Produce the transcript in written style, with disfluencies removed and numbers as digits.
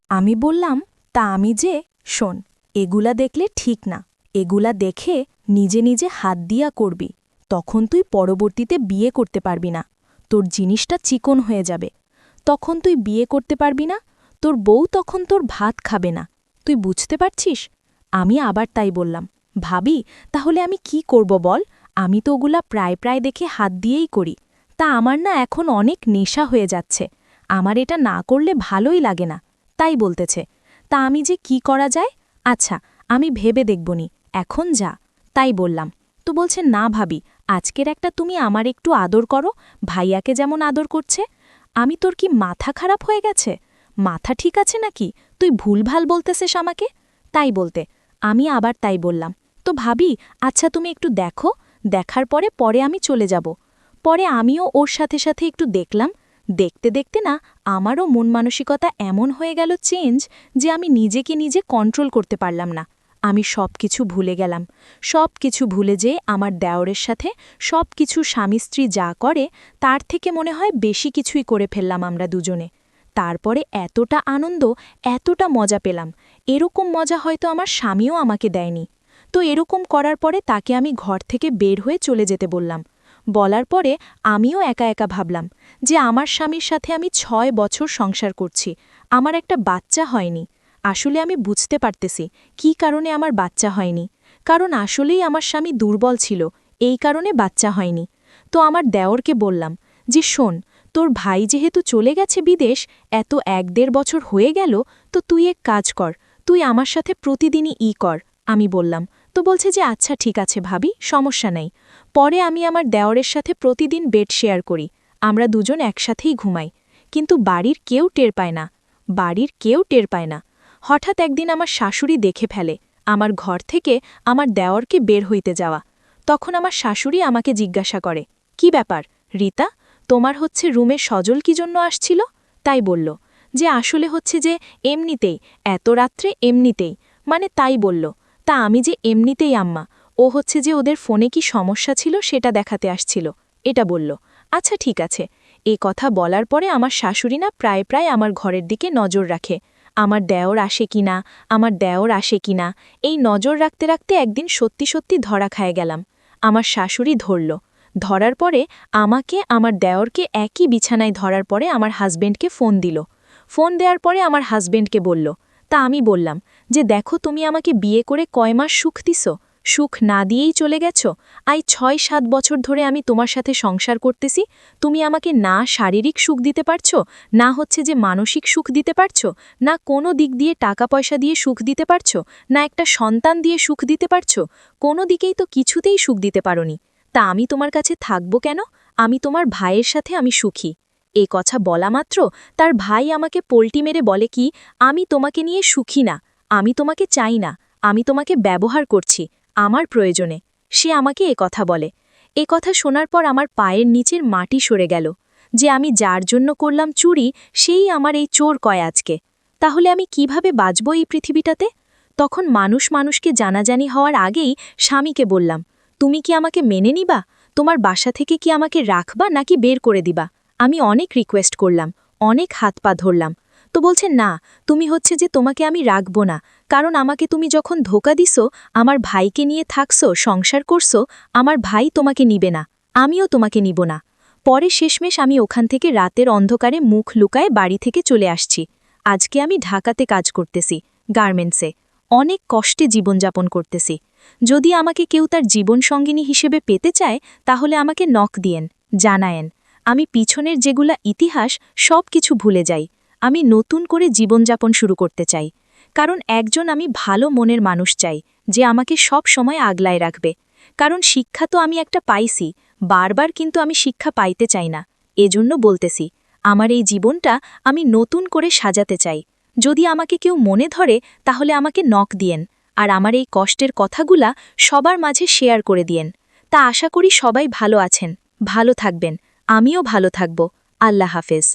আমি বললাম, তা আমি যে শোন, এগুলা দেখলে ঠিক না। এগুলা দেখে নিজে নিজে হাত দিয়া করবি, তখন তুই পরবর্তীতে বিয়ে করতে পারবি না। তোর জিনিসটা চিকন হয়ে যাবে, তখন তুই বিয়ে করতে পারবি না। তোর বউ তখন তোর ভাত খাবে না। তুই বুঝতে পারছিস? আমি আবার তাই বললাম, ভাবি, তাহলে আমি কি করব বল? আমি তো ওগুলা প্রায় প্রায় দেখে হাত দিয়েই করি। তা আমার না এখন অনেক নেশা হয়ে যাচ্ছে। আমার এটা না করলে ভালোই লাগে না, তাই বলতেছে। তা আমি যে কি করা যায়? আচ্ছা, আমি ভেবে দেখবনি, এখন যা। তাই বললাম। তো বলছে, না ভাবি, আজকের একটা তুমি আমার একটু আদর করো, ভাইয়াকে যেমন আদর করছে। আমি, তোর কি মাথা খারাপ হয়ে গেছে? মাথা ঠিক আছে নাকি? তুই ভুলভাল বলতেছিস আমাকে। তাই বলতে আমি আবার তাই বললাম, তো ভাবি, আচ্ছা তুমি একটু দেখো, দেখার পরে পরে আমি চলে যাব। পরে আমিও ওর সাথে সাথে একটু দেখলাম। দেখতে দেখতে না আমারও মন মানসিকতা এমন হয়ে গেল চেঞ্জ, যে আমি নিজেকে নিজে কন্ট্রোল করতে পারলাম না। আমি সব কিছু ভুলে গেলাম। সব কিছু ভুলে যেয়ে আমার দেওরের সাথে সব কিছু স্বামী স্ত্রী যা করে তার থেকে মনে হয় বেশি কিছুই করে ফেললাম আমরা দুজনে। তারপরে এতটা আনন্দ, এতটা মজা পেলাম, এরকম মজা হয়তো আমার স্বামীও আমাকে দেয়নি। তো এরকম করার পরে তাকে আমি ঘর থেকে বের হয়ে চলে যেতে বললাম। বলার পরে আমিও একা একা ভাবলাম যে আমার স্বামীর সাথে আমি ৬ বছর সংসার করছি, আমার একটা বাচ্চা হয়নি। আসলে আমি বুঝতে পারতেছি কী কারণে আমার বাচ্চা হয়নি। কারণ আসলেই আমার স্বামী দুর্বল ছিল, এই কারণে বাচ্চা হয়নি। তো আমার দেওরকে বললাম যে, শোন, তোর ভাই যেহেতু চলে গেছে বিদেশ, এত ১-১.৫ বছর হয়ে গেল, তো তুই এক কাজ কর, তুই আমার সাথে প্রতিদিনই কর। আমি বললাম। তো বলছে যে, আচ্ছা ঠিক আছে ভাবি, সমস্যা নেই। পরে আমি আমার দেওরের সাথে প্রতিদিন বেড শেয়ার করি, আমরা দুজন একসাথেই ঘুমাই। কিন্তু বাড়ির কেউ টের পায় না, বাড়ির কেউ টের পায় না। হঠাৎ একদিন আমার শাশুড়ি দেখে ফেলে আমার ঘর থেকে আমার দেওরকে বের হইতে যাওয়া। তখন আমার শাশুড়ি আমাকে জিজ্ঞাসা করে, কি ব্যাপার রীতা, তোমার হচ্ছে রুমে সজল কি জন্য আসছিল? তাই বলল যে আসলে হচ্ছে যে এমনিতেই, এত রাত্রে এমনিতেই, মানে তাই বলল। তা আমি যে এমনিতেই আম্মা, ও হচ্ছে যে ওদের ফোনে কি সমস্যা ছিল সেটা দেখাতে আসছিল, এটা বলল। আচ্ছা ঠিক আছে। এই কথা বলার পরে আমার শাশুড়ি না প্রায় প্রায় আমার ঘরের দিকে নজর রাখে, আমার দেওর আসে কিনা, আমার দেওর আসে কিনা। এই নজর রাখতে রাখতে একদিন সত্যি সত্যি ধরা খায় গেলাম। আমার শাশুড়ি ধরল। ধরার পরে আমাকে, আমার দেওরকে একই বিছানায় ধরার পরে আমার হাজবেন্ডকে ফোন দিল। ফোন দেওয়ার পরে আমার হাজবেন্ডকে বলল। তা আমি বললাম যে, দেখো, তুমি আমাকে বিয়ে করে কয় মাস সুখ দিছ, সুখ না দিয়েই চলে গেছ। ৬-৭ বছর ধরে আমি তোমার সাথে সংসার করতেছি, তুমি আমাকে না শারীরিক সুখ দিতে পারছো, না হচ্ছে যে মানসিক সুখ দিতে পারছো, না কোনো দিক দিয়ে টাকা পয়সা দিয়ে সুখ দিতে পারছো, না একটা সন্তান দিয়ে সুখ দিতে পারছো, কোনো দিকেই তো কিছুতেই সুখ দিতে পারোনি। তা আমি তোমার কাছে থাকব কেন? আমি তোমার ভাইয়ের সাথে আমি সুখী। এ কথা বলা মাত্র তার ভাই আমাকে পোল্টি মেরে বলে কি, আমি তোমাকে নিয়ে সুখী না, আমি তোমাকে চাই না, আমি তোমাকে ব্যবহার করছি আমার প্রয়োজনে। সে আমাকে এ কথা বলে। এ কথা শোনার পর আমার পায়ের নিচের মাটি সরে গেল, যে আমি যার জন্য করলাম চুরি, সেই আমার এই চোর কয় আজকে। তাহলে আমি কিভাবে বাঁচব এই পৃথিবীটাতে? তখন মানুষ মানুষকে জানাজানি হওয়ার আগেই স্বামীকে বললাম, তুমি কি আমাকে মেনে নিবা? তোমার বাসা থেকে কি আমাকে রাখবা নাকি বের করে দিবা? আমি অনেক রিকোয়েস্ট করলাম, অনেক হাত পা ধরলাম। তো বলছে, না, তুমি হচ্ছে যে তোমাকে আমি রাখব না, কারণ আমাকে তুমি যখন ধোকা দিছো, আমার ভাইকে নিয়ে থাকছো, সংসার করছো, আমার ভাই তোমাকে নিবে না, আমিও তোমাকে নিব না। পরে শেষমেশ আমি ওখান থেকে রাতের অন্ধকারে মুখ লুকায়ে বাড়ি থেকে চলে আসছি। আজকে আমি ঢাকাতে কাজ করতেছি, গার্মেন্টসে। অনেক কষ্টে জীবনযাপন করতেছি। যদি আমাকে কেউ তার জীবনসঙ্গিনী হিসেবে পেতে চায়, তাহলে আমাকে নক দিয়েন, জানায়েন। আমি পিছনের যেগুলা ইতিহাস সব কিছু ভুলে যাই। আমি নতুন করে জীবনযাপন শুরু করতে চাই। কারণ একজন আমি ভালো মনের মানুষ চাই, যে আমাকে সব সময় আগলায় রাখবে। কারণ শিক্ষা তো আমি একটা পাইছি, বারবার কিন্তু আমি শিক্ষা পাইতে চাই না। এজন্য বলতেছি, আমার এই জীবনটা আমি নতুন করে সাজাতে চাই। যদি আমাকে কেউ মনে ধরে, তাহলে আমাকে নক দিয়েন, আর আমার এই কষ্টের কথাগুলা সবার মাঝে শেয়ার করে দিয়েন। তা আশা করি সবাই ভালো আছেন, ভালো থাকবেন, আমিও ভালো থাকব। আল্লাহ হাফেজ।